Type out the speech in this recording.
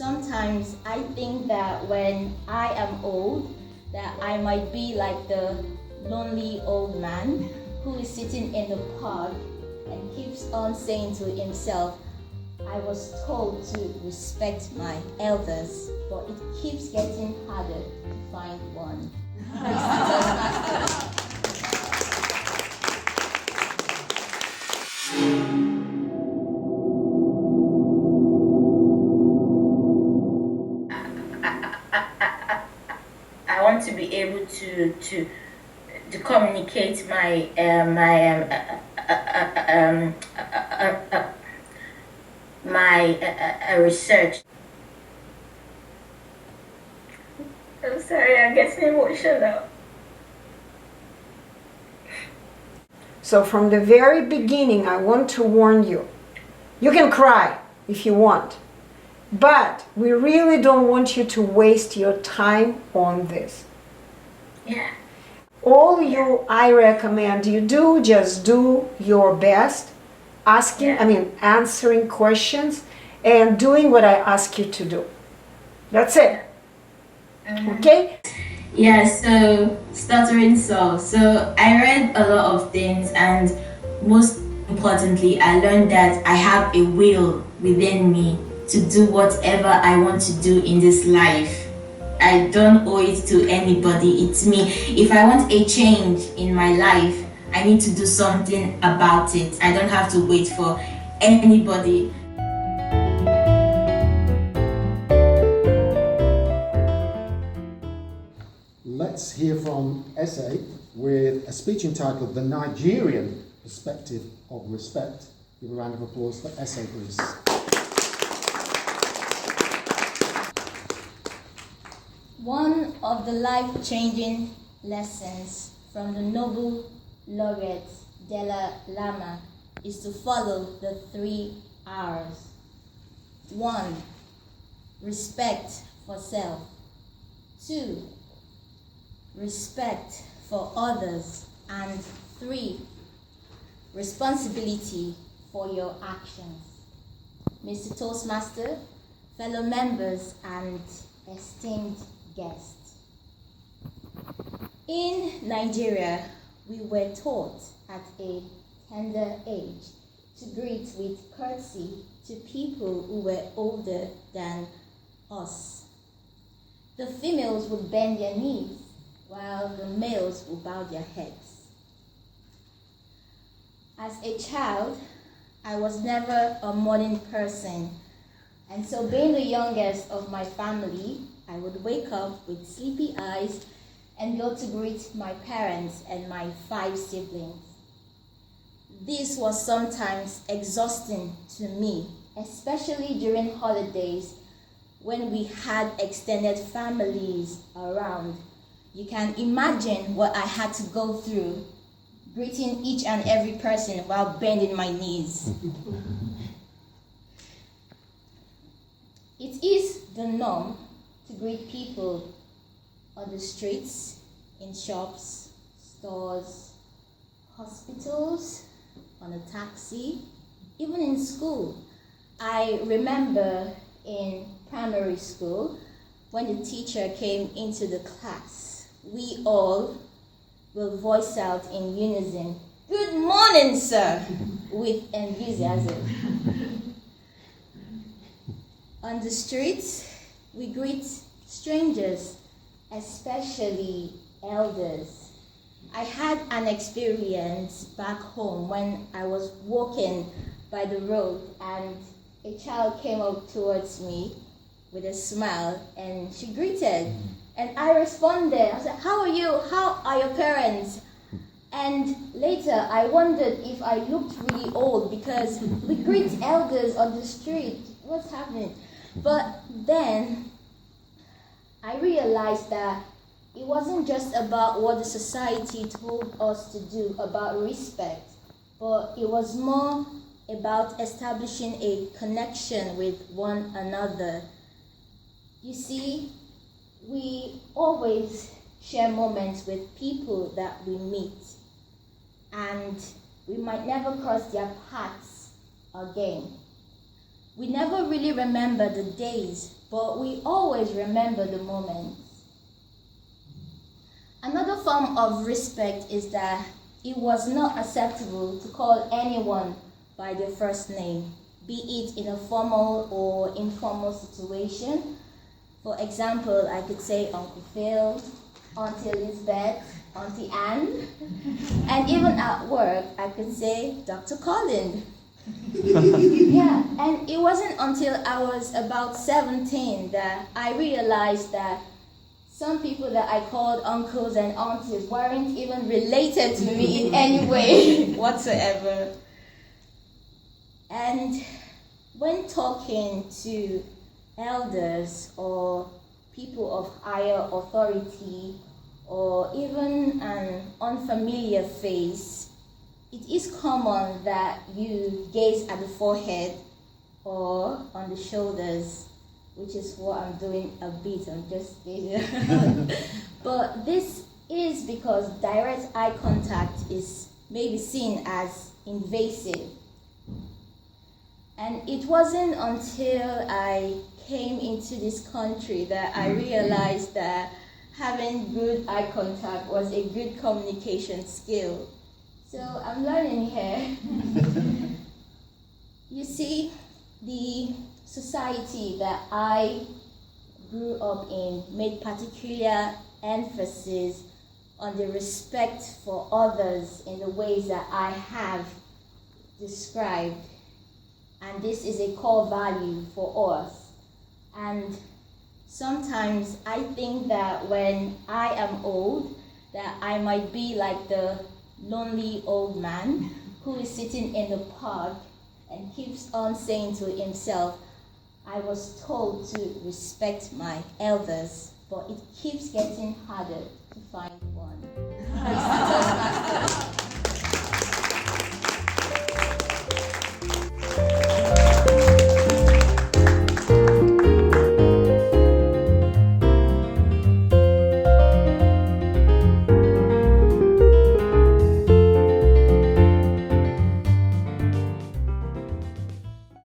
Sometimes I think that when I am old, that I might be like the lonely old man who is sitting in the park and keeps on saying to himself, I was told to respect my elders, but it keeps getting harder to find one. I want to be able to communicate my research. I'm sorry, I'm getting emotional. So from the very beginning, I want to warn you. You can cry if you want, but we really don't want you to waste your time on this. Yeah. All I recommend you do, just do your best, answering questions and doing what I ask you to do. That's it. Okay? Yeah, so stuttering solves. So I read a lot of things, and most importantly, I learned that I have a will within me to do whatever I want to do in this life. I don't owe it to anybody, it's me. If I want a change in my life, I need to do something about it. I don't have to wait for anybody. Let's hear from Essay with a speech entitled The Nigerian Perspective of Respect. Give a round of applause for Essay, please. One of the life-changing lessons from the Nobel laureate Dalai Lama is to follow the 3 R's. 1. Respect for self. 2. Respect for others. And 3. Responsibility for your actions. Mr. Toastmaster, fellow members, and esteemed guests. In Nigeria, we were taught at a tender age to greet with courtesy to people who were older than us. The females would bend their knees while the males would bow their heads. As a child, I was never a morning person, and so being the youngest of my family, I would wake up with sleepy eyes and go to greet my parents and my 5 siblings. This was sometimes exhausting to me, especially during holidays when we had extended families around. You can imagine what I had to go through, greeting each and every person while bending my knees. It is the norm to greet people on the streets, in shops, stores, hospitals, on a taxi, even in school. I remember in primary school, when the teacher came into the class, we all will voice out in unison, "Good morning, sir," with enthusiasm. On the streets, we greet strangers, especially elders. I had an experience back home when I was walking by the road and a child came up towards me with a smile and she greeted. And I responded, I said, "How are you? How are your parents?" And later I wondered if I looked really old because we greet elders on the street. What's happening? But then I realized that it wasn't just about what the society told us to do about respect, but it was more about establishing a connection with one another. You see, we always share moments with people that we meet, and we might never cross their paths again. We never really remember the days, but we always remember the moments. Another form of respect is that it was not acceptable to call anyone by their first name, be it in a formal or informal situation. For example, I could say Uncle Phil, Auntie Elizabeth, Auntie Anne, and even at work, I could say Dr. Colin. Yeah, and it wasn't until I was about 17 that I realized that some people that I called uncles and aunties weren't even related to me in any way whatsoever. And when talking to elders or people of higher authority or even an unfamiliar face, it is common that you gaze at the forehead or on the shoulders, which is what I'm doing a bit. I'm just gazing. But this is because direct eye contact is maybe seen as invasive. And it wasn't until I came into this country that I realized that having good eye contact was a good communication skill. So I'm learning here. You see, the society that I grew up in made particular emphasis on the respect for others in the ways that I have described. And this is a core value for us. And sometimes I think that when I am old, that I might be like the lonely old man who is sitting in the park and keeps on saying to himself, I was told to respect my elders, but it keeps getting harder to find one.